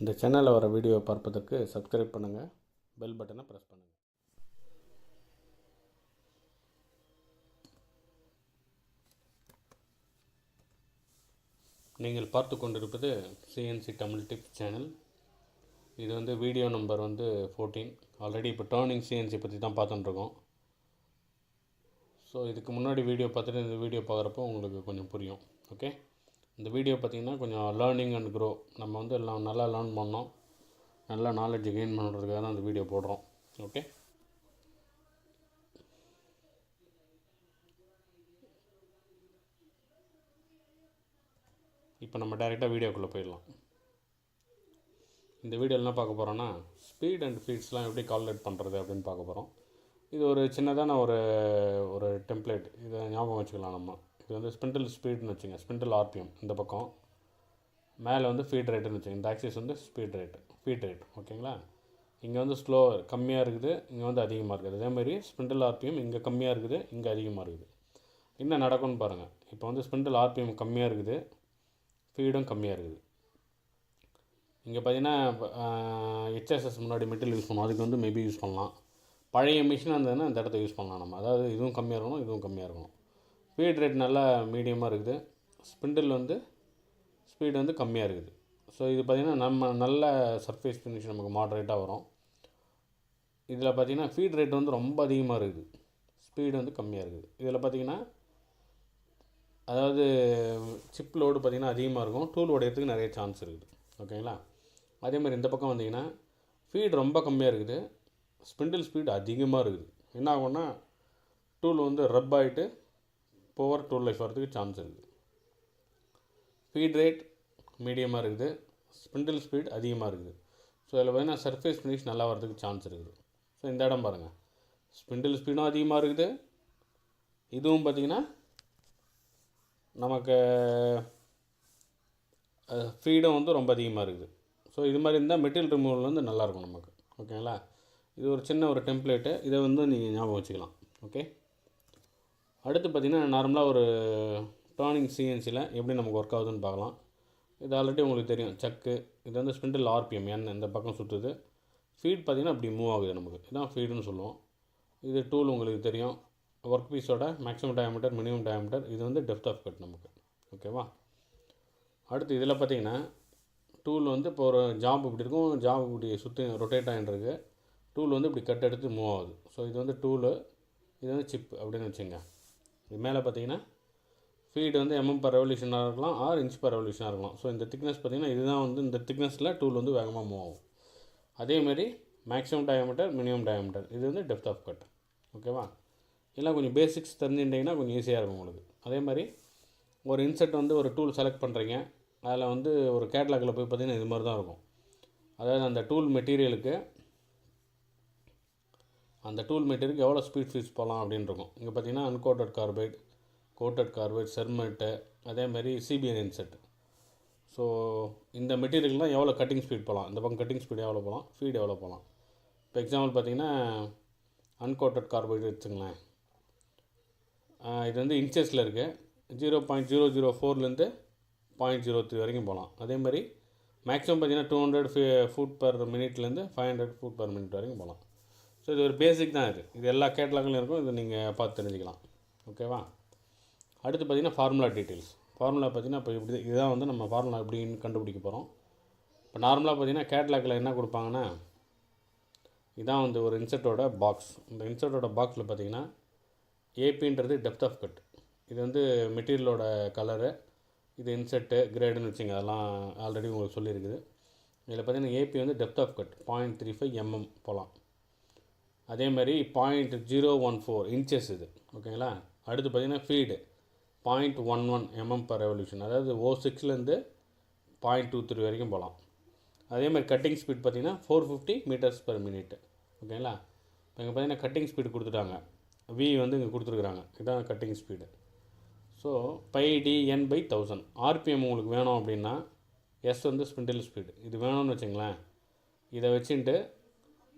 இந்த சேனலில் வர வீடியோவை பார்ப்பதற்கு சப்ஸ்கிரைப் பண்ணுங்கள், பெல் பட்டனை ப்ரெஸ் பண்ணுங்கள். நீங்கள் பார்த்து கொண்டிருப்பது CNC தமிழ் டிப்ஸ் சேனல். இது வீடியோ நம்பர் 14. ஆல்ரெடி இப்போ டர்னிங் CNC பற்றி தான் பார்த்துட்டுருக்கோம். ஸோ இதுக்கு முன்னாடி வீடியோ பார்த்துட்டு இந்த வீடியோ பார்க்குறப்போ உங்களுக்கு கொஞ்சம் புரியும். ஓகே, இந்த வீடியோ பார்த்திங்கன்னா கொஞ்சம் லேர்னிங் அண்ட் க்ரோ, நம்ம எல்லாம் நல்லா லேர்ன் பண்ணோம், நல்லா நாலேஜ் கெயின் பண்ணுறதுக்காக தான் அந்த வீடியோ போடுறோம். ஓகே, இப்போ நம்ம டைரெக்டாக வீடியோக்குள்ளே போயிடலாம். இந்த வீடியோவில் என்ன பார்க்க போகிறோன்னா, ஸ்பீட் அண்ட் ஃபீட்ஸ்லாம் எப்படி கால்குலேட் பண்ணுறது அப்படின்னு பார்க்க போகிறோம். இது ஒரு சின்னதான ஒரு டெம்ப்ளேட், இதை ஞாபகம் வச்சுக்கலாம். நம்ம இது ஸ்பிண்டில் ஸ்பீட்னு வச்சுங்க, ஸ்பிண்டில் RPM இந்த பக்கம், மேலே ஃபீட் ரேட்டுன்னு வச்சுங்க, இந்த ஆக்சிஸ் ஃபீட் ரேட். ஓகேங்களா, இங்கே ஸ்லோ கம்மியாக இருக்குது, இங்கே அதிகமாக இருக்குது. அதேமாதிரி ஸ்பிண்டில் RPM இங்கே கம்மியாக இருக்குது, இங்கே அதிகமாக இருக்குது. என்ன நடக்கும்னு பாருங்கள். இப்போ ஸ்பிண்டில் RPM கம்மியாக இருக்குது, ஃபீடும் கம்மியாக இருக்குது. இங்கே பார்த்தீங்கன்னா HSS முன்னாடி மெட்டீரியல் யூஸ் பண்ணோம், அதுக்கு மேபி யூஸ் பண்ணலாம். பழைய மிஷினாக இருந்ததுன்னா இந்த இடத்த யூஸ் பண்ணலாம் நம்ம. அதாவது இதுவும் கம்மியாக இருக்கணும், இதுவும் கம்மியாக இருக்கணும். ஃபீட் ரேட் நல்லா மீடியமாக இருக்குது, ஸ்பிண்டில் ஸ்பீடு கம்மியாக இருக்குது. ஸோ இது பார்த்திங்கன்னா நம்ம நல்ல சர்ஃபேஸ் ஃபினிஷ் நமக்கு மாட்ரேட்டாக வரும். இதில் பார்த்திங்கன்னா ஃபீட் ரேட் ரொம்ப அதிகமாக இருக்குது, ஸ்பீடு கம்மியாக இருக்குது. இதில் பார்த்திங்கன்னா அதாவது சிப் லோடு பார்த்திங்கன்னா அதிகமாக இருக்கும், டூல் உடையறதுக்கு நிறைய சான்ஸ் இருக்குது. ஓகேங்களா, அதேமாதிரி இந்த பக்கம் வந்திங்கன்னா ஃபீட் ரொம்ப கம்மியாக இருக்குது, ஸ்பிண்டில் ஸ்பீடு அதிகமாக இருக்குது. என்ன ஆகும்னா டூல் ரப் ஆகிட்டு போவர் டூல் லைஃப் வரதுக்கு சான்ஸ் இருக்குது. ஃபீட் ரேட் மீடியமாக இருக்குது, ஸ்பிண்டில் ஸ்பீட் அதிகமாக இருக்குது. ஸோ இதில் பார்த்தீங்கன்னா சர்ஃபேஸ் ஃபினிஷ் நல்லா வரதுக்கு சான்ஸ் இருக்குது. ஸோ இந்த இடம் பாருங்கள், ஸ்பிண்டில் ஸ்பீடும் அதிகமாக இருக்குது, இதுவும் பார்த்திங்கன்னா நமக்கு ஃபீடும் ரொம்ப அதிகமாக இருக்குது. ஸோ இது மாதிரி இருந்தால் மெட்டீரியல் ரிமூவல் நல்லாயிருக்கும் நமக்கு. ஓகேங்களா, இது ஒரு சின்ன ஒரு டெம்ப்ளேட்டு, இதை நீங்கள் ஞாபகம் வச்சுக்கலாம். ஓகே, அடுத்து பார்த்திங்கன்னா நார்மலாக ஒரு டர்னிங் CNCயில் எப்படி நமக்கு ஒர்க் ஆகுதுன்னு பார்க்கலாம். இது ஆல்ரெடி உங்களுக்கு தெரியும், சக்கு. இது ஸ்பிண்டில் RPM இந்த பக்கம் சுற்றுது, ஃபீட் பார்த்திங்கன்னா அப்படி மூவ் ஆகுது நமக்கு, இதுதான் ஃபீடுன்னு சொல்லுவோம். இது டூல் உங்களுக்கு தெரியும், ஒர்க் பீஸோட மேக்ஸிமம் டயாமீட்டர், மினிமம் டயாமீட்டர். இது டெப்த் ஆஃப் கட் நமக்கு. ஓகேவா, அடுத்து இதில் பார்த்திங்கன்னா டூல் இப்போ ஒரு ஜாப் இப்படி இருக்கும், ஜாப் இப்படி சுற்றி ரொட்டேட் ஆகிட்டுருக்கு, டூல் இப்படி கட் எடுத்து மூவ் ஆகுது. ஸோ இது டூலு, இது சிப் அப்படின்னு வச்சுங்க. இது மேலே பார்த்திங்கன்னா ஃபீடு mm per ரெவல்யூஷனாக இருக்கலாம், ஆர் இன்ச் per ரெவல்யூஷனாக இருக்கலாம். ஸோ இந்த திக்னஸ் பார்த்திங்கன்னா இதுதான் இந்த திக்னஸில் டூல் வேகமாக மூவ் ஆகும். அதேமாரி மேக்ஸிமம் டயாமீட்டர், மினிமம் டயாமீட்டர், இது டெப்த் ஆஃப் கட். ஓகேவா, எல்லாம் கொஞ்சம் பேசிக்ஸ் தெரிஞ்சுட்டிங்கன்னா கொஞ்சம் ஈஸியாக இருக்கும் உங்களுக்கு. அதே மாதிரி ஒரு இன்செர்ட் ஒரு டூல் செலக்ட் பண்ணுறீங்க, அதில் ஒரு கேட்லாகில் போய் பார்த்திங்கன்னா இது மாதிரி தான் இருக்கும். அதாவது அந்த டூல் மெட்டீரியலுக்கு எவ்வளோ ஸ்பீட் ஃபீஸ் போகலாம் அப்படின்னு இருக்கும். இங்கே பார்த்திங்கன்னா அன்கோட்டட் கார்பைட், கோட்டட் கார்பைட், செர்மெட்டு, அதேமாதிரி CBN இன்செட். ஸோ இந்த மெட்டீரியல்லாம் எவ்வளோ கட்டிங் ஸ்பீட் போகலாம், இந்த பக்கம் கட்டிங் ஸ்பீட் எவ்வளோ போகலாம், ஃபீட் எவ்வளோ போகலாம். இப்போ எக்ஸாம்பிள் பார்த்திங்கன்னா அன்கோட்டட் கார்பைட் வச்சுங்களேன், இது இன்ச்சஸில் இருக்குது, 0.004லேருந்து 0.03 வரைக்கும் போகலாம். அதேமாதிரி மேக்ஸிமம் பார்த்திங்கன்னா 200 ஃபுட் பர் மினிட்லேருந்து 500 ஃபுட் பர் மினிட் வரைக்கும் போகலாம். ஸோ இது ஒரு பேசிக் தான். இது எல்லா கேட்லாக்லையும் இருக்கும், இதை நீங்கள் பார்த்து தெரிஞ்சுக்கலாம். ஓகேவா, அடுத்து பார்த்திங்கன்னா ஃபார்முலா டீட்டெயில்ஸ். ஃபார்முலா பார்த்திங்கன்னா இப்போ இப்படி இதுதான் நம்ம ஃபார்முலா எப்படின்னு கண்டுபிடிக்க போகிறோம். இப்போ நார்மலாக பார்த்திங்கன்னா கேட்லாகில் என்ன கொடுப்பாங்கன்னா, இதான் ஒரு இன்செர்ட்டோட பாக்ஸ். இந்த இன்செர்ட்டோட பாக்ஸில் பார்த்திங்கன்னா ஏபின்றது டெப்த் ஆஃப் கட், இது மெட்டீரியலோட கலரு, இது இன்செர்ட்டு கிரேடுன்னு வச்சுங்க, அதெல்லாம் ஆல்ரெடி உங்களுக்கு சொல்லியிருக்குது. இதில் பார்த்திங்கன்னா AP depth of cut 0.35 mm போகலாம். அதேமாதிரி 0.014 இன்ச்சஸ் இது. ஓகேங்களா, அடுத்து பார்த்திங்கன்னா ஃபீடு 0.11 mm per ரெவல்யூஷன், அதாவது O6லேருந்து 0.23 வரைக்கும் போகலாம். அதேமாதிரி கட்டிங் ஸ்பீட் பார்த்திங்கன்னா 450 meters per minute. ஓகேங்களா, இப்போ இங்கே பார்த்திங்கன்னா கட்டிங் ஸ்பீடு கொடுத்துட்டாங்க, V இங்கே கொடுத்துருக்குறாங்க, இதுதான் cutting speed. So πdn/1000. RPM உங்களுக்கு வேணும் அப்படின்னா S ஸ்பிண்டில் ஸ்பீடு, இது வேணும்னு வச்சுங்களேன். இதை வச்சுட்டு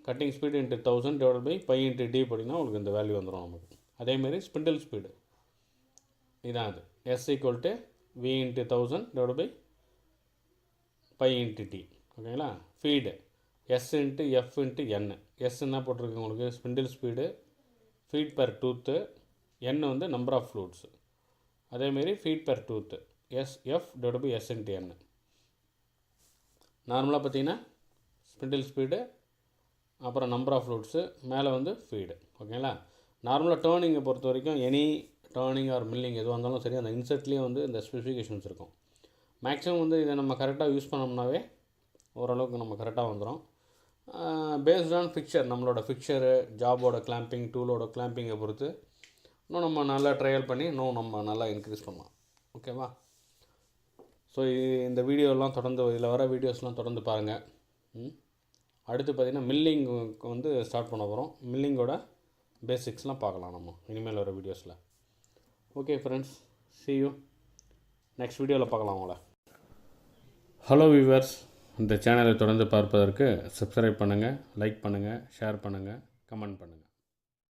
cutting speed into 1000 divide by π/d அப்படின்னா உங்களுக்கு இந்த வேல்யூ வந்துடும் நமக்கு. அதேமாரி ஸ்பிண்டில் ஸ்பீடு இதான் அது, S = V × 1000 divide by π/t. ஓகேங்களா. Feed S into F into N. S என்ன போட்டிருக்கு உங்களுக்கு, spindle speed, feed per tooth, N வந்து நம்பர் ஆஃப் ஃப்ளூட்ஸு. அதேமாரி feed per tooth F divide by S into N. நார்மலாக பார்த்தீங்கன்னா ஸ்பிண்டில் ஸ்பீடு, அப்புறம் number of flutes, மேலே வந்து ஃபீடு. ஓகேங்களா. நார்மலாக டேர்னிங்கை பொறுத்த வரைக்கும் எனி டேர்னிங் ஆர் மில்லிங் எதுவாக இருந்தாலும் சரி, அந்த இன்செர்ட்லேயே வந்து இந்த ஸ்பெசிஃபிகேஷன்ஸ் இருக்கும். மேக்ஸிமம் வந்து இதை நம்ம கரெக்டாக யூஸ் பண்ணோம்னாவே ஓரளவுக்கு நம்ம கரெக்டாக வந்துடும். பேஸ்ட் ஆன் ஃபிக்சர், நம்மளோட ஃபிக்சரு, ஜாபோட கிளாம்பிங், டூலோட கிளாம்பிங்கை பொறுத்து இன்னும் நம்ம நல்லா ட்ரையல் பண்ணி இன்னும் நம்ம நல்லா இன்க்ரீஸ் பண்ணலாம். ஓகேவா. ஸோ இந்த வீடியோலாம் தொடர்ந்து, இதில் வர வீடியோஸ்லாம் தொடர்ந்து பாருங்கள். அடுத்து பார்த்திங்கன்னா மில்லிங்க்கு வந்து ஸ்டார்ட் பண்ண போகிறோம். மில்லிங்கோட பேசிக்ஸ்லாம் பார்க்கலாம் நம்ம இனிமேல் வர வீடியோஸில். Okay friends, see you next வீடியோவில் பார்க்கலாம் உங்களை. ஹலோ வியூவர்ஸ், இந்த சேனலை தொடர்ந்து பார்ப்பதற்கு சப்ஸ்கிரைப் பண்ணுங்கள், லைக் பண்ணுங்கள், ஷேர் பண்ணுங்கள், கமெண்ட் பண்ணுங்கள்.